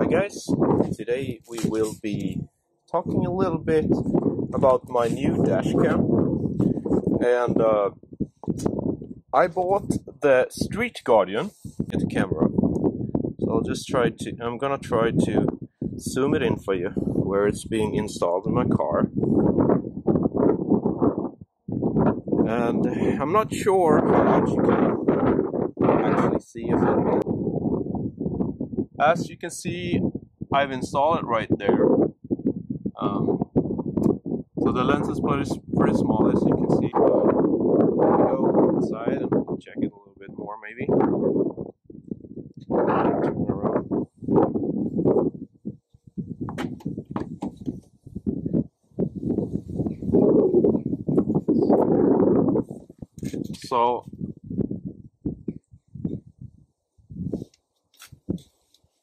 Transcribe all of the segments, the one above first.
Hi guys, today we will be talking a little bit about my new dash cam, and I bought the Street Guardian camera, so I'm gonna try to zoom it in for you where it's being installed in my car, and I'm not sure how much you can actually see of it. As you can see, I've installed it right there. So the lens is pretty small, as you can see. Go inside and check it a little bit more, maybe. Turn around. So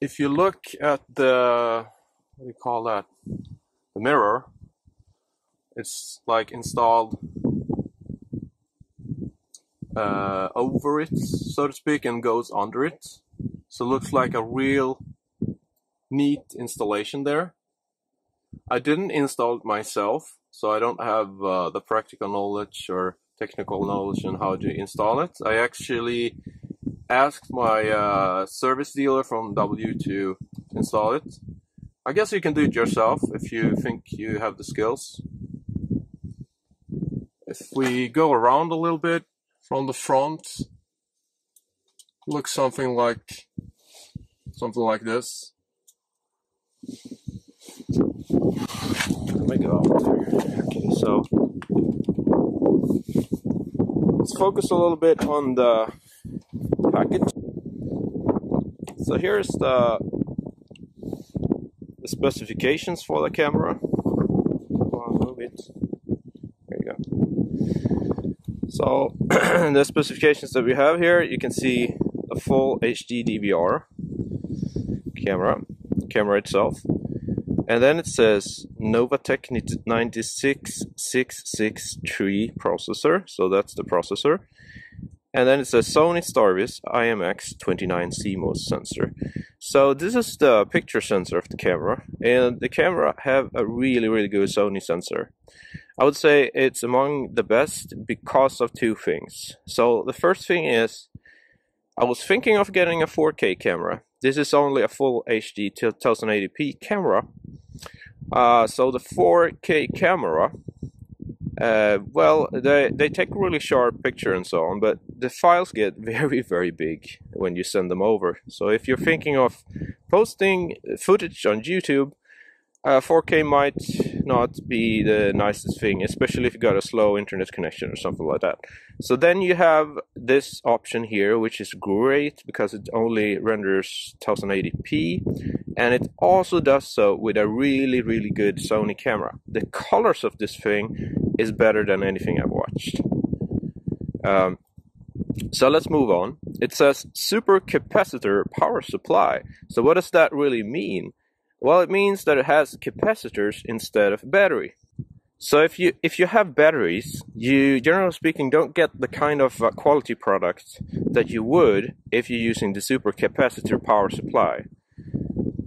if you look at the, what do you call that? The mirror, it's like installed over it, so to speak, and goes under it. So it looks like a real neat installation there. I didn't install it myself, so I don't have the practical knowledge or technical knowledge on how to install it. I actually asked my service dealer from W to install it. I guess you can do it yourself if you think you have the skills. If we go around a little bit from the front, looks something like this. Let me go out here. Okay, so let's focus a little bit on the package. So here's the specifications for the camera. I'll move it. There you go. So the specifications that we have here, you can see a full HD DVR camera itself, and then it says Novatec 96663 processor, so that's the processor. And then it says Sony Starvis IMX29 CMOS sensor. So this is the picture sensor of the camera, and the camera have a really good Sony sensor. I would say it's among the best because of two things. So the first thing is, I was thinking of getting a 4K camera. This is only a full HD 1080p camera. So the 4K camera, well, they take really sharp picture and so on, but the files get very big when you send them over. So if you're thinking of posting footage on YouTube, 4K might not be the nicest thing, especially if you got a slow internet connection or something like that. So then you have this option here, which is great because it only renders 1080p, and it also does so with a really good Sony camera. The colors of this thing is better than anything I've watched. So let's move on. It says super capacitor power supply. So what does that really mean? Well, it means that it has capacitors instead of battery. So if you have batteries, you, generally speaking, don't get the kind of quality product that you would if you're using the super capacitor power supply.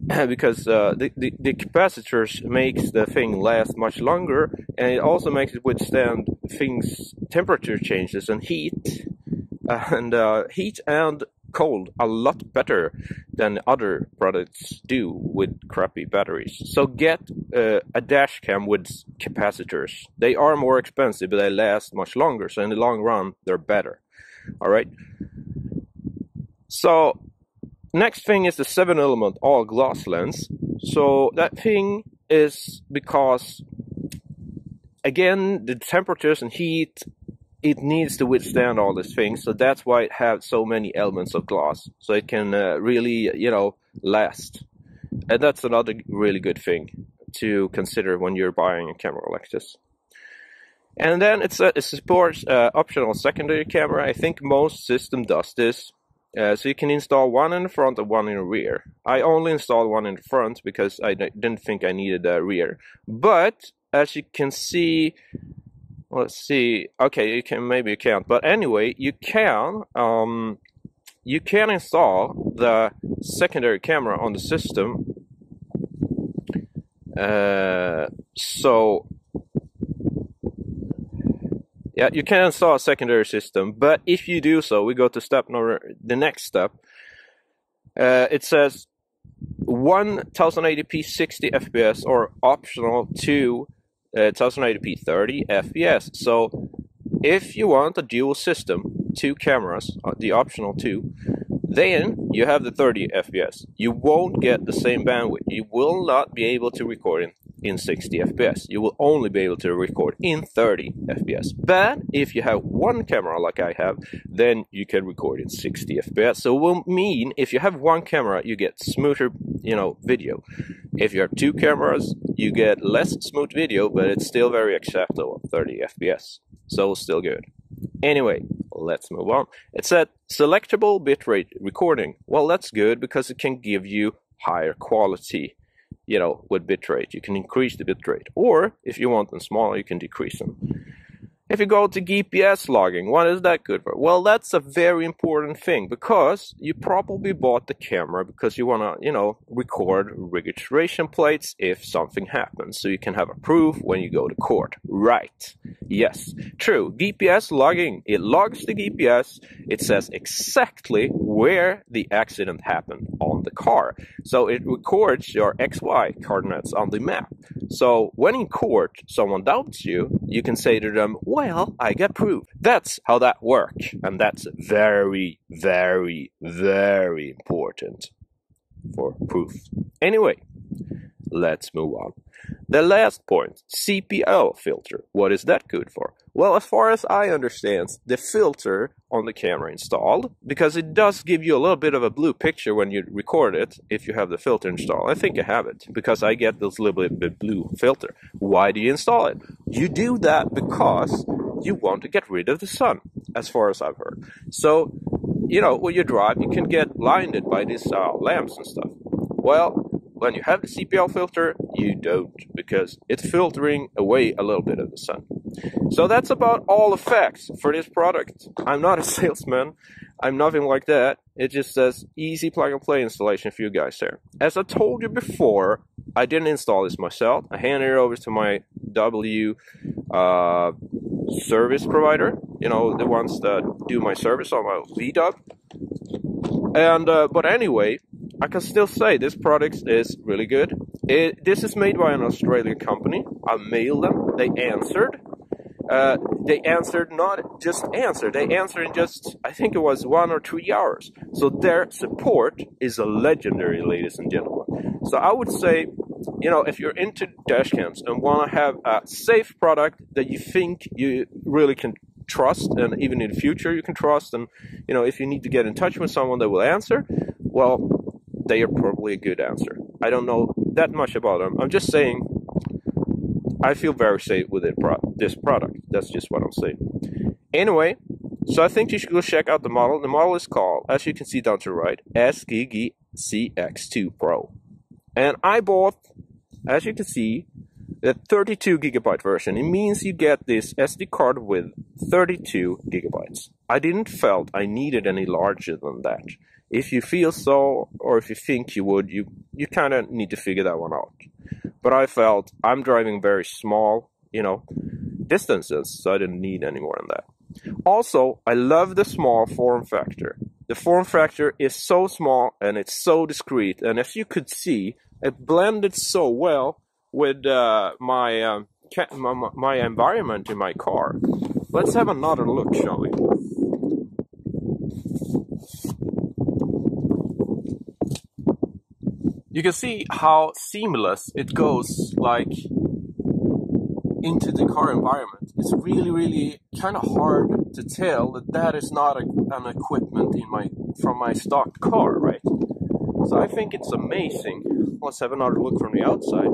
Because the capacitors makes the thing last much longer, and it also makes it withstand things, temperature changes and heat and cold a lot better than other products do with crappy batteries. So get a dash cam with capacitors. They are more expensive, but they last much longer, so in the long run they're better. Alright, so next thing is the 7-element all glass lens. So that thing is because, again, the temperatures and heat, it needs to withstand all these things, so that's why it has so many elements of glass, so it can really, last. And that's another really good thing to consider when you're buying a camera like this. And then it supports optional secondary camera. I think most system does this. So you can install one in the front and one in the rear. I only installed one in the front because I didn't think I needed a rear. But as you can see, let's see. Okay, maybe you can't. But anyway, you can install the secondary camera on the system So yeah, you can install a secondary system, but if you do so, we go to the next step. It says 1080p 60 FPS or optional to 1080p 30 FPS. So if you want a dual system, 2 cameras, the optional 2, then you have the 30 FPS. You won't get the same bandwidth. You will not be able to record in 60 FPS. You will only be able to record in 30 FPS. But if you have 1 camera like I have, then you can record in 60 FPS. So it will mean if you have 1 camera, you get smoother, video. If you have 2 cameras, you get less smooth video, but it's still very acceptable, 30 FPS. So still good. Anyway, let's move on. It said selectable bitrate recording. Well, that's good because it can give you higher quality. With bitrate, you can increase the bitrate, or if you want them smaller, you can decrease them. If you go to GPS logging, what is that good for? Well, that's a very important thing because you probably bought the camera because you want to, record registration plates if something happens, so you can have a proof when you go to court. Right. Yes, true. GPS logging, it logs the GPS. It says exactly where the accident happened on the car. So it records your XY coordinates on the map. So when in court, someone doubts you, you can say to them, well, I got proof. That's how that works. And that's very, very, very important for proof. Anyway, let's move on. The last point, Cpl filter. What is that good for? Well, as far as I understand, the filter on the camera installed, because it does give you a little bit of a blue picture when you record it, if you have the filter installed. I think I have it, because I get this little bit blue filter. Why do you install it? You do that because you want to get rid of the sun, as far as I've heard. So, when you drive, you can get blinded by these lamps and stuff. Well, when you have the Cpl filter, you don't, because it's filtering away a little bit of the sun. So that's about all the facts for this product. I'm not a salesman. I'm nothing like that. It just says easy plug and play installation for you guys there. As I told you before, I didn't install this myself. I handed it over to my service provider, the ones that do my service on my VDub. And but anyway, I can still say this product is really good. This is made by an Australian company. I mailed them. They answered. Not just answered. They answered in just, I think it was 1 or 3 hours. So their support is a legendary, ladies and gentlemen. So I would say, if you're into dash cams and want to have a safe product that you think you really can trust, and even in the future you can trust, and if you need to get in touch with someone that will answer, well, they are probably a good answer. I don't know that much about them. I'm just saying I feel very safe with this product. That's just what I'm saying. Anyway, so I think you should go check out the model. The model is called, as you can see down to the right, SGGCX2 Pro. And I bought, as you can see, the 32 gigabyte version. It means you get this SD card with 32 gigabytes. I didn't felt I needed any larger than that. If you feel so, or if you think you would, you kind of need to figure that one out. But I felt I'm driving very small, distances, so I didn't need any more than that. Also, I love the small form factor. The form factor is so small and it's so discreet, and as you could see, it blended so well with my environment in my car. Let's have another look, shall we? You can see how seamless it goes, like, into the car environment. It's really, really kind of hard to tell that is not an equipment from my stock car, right? So I think it's amazing. Let's have another look from the outside.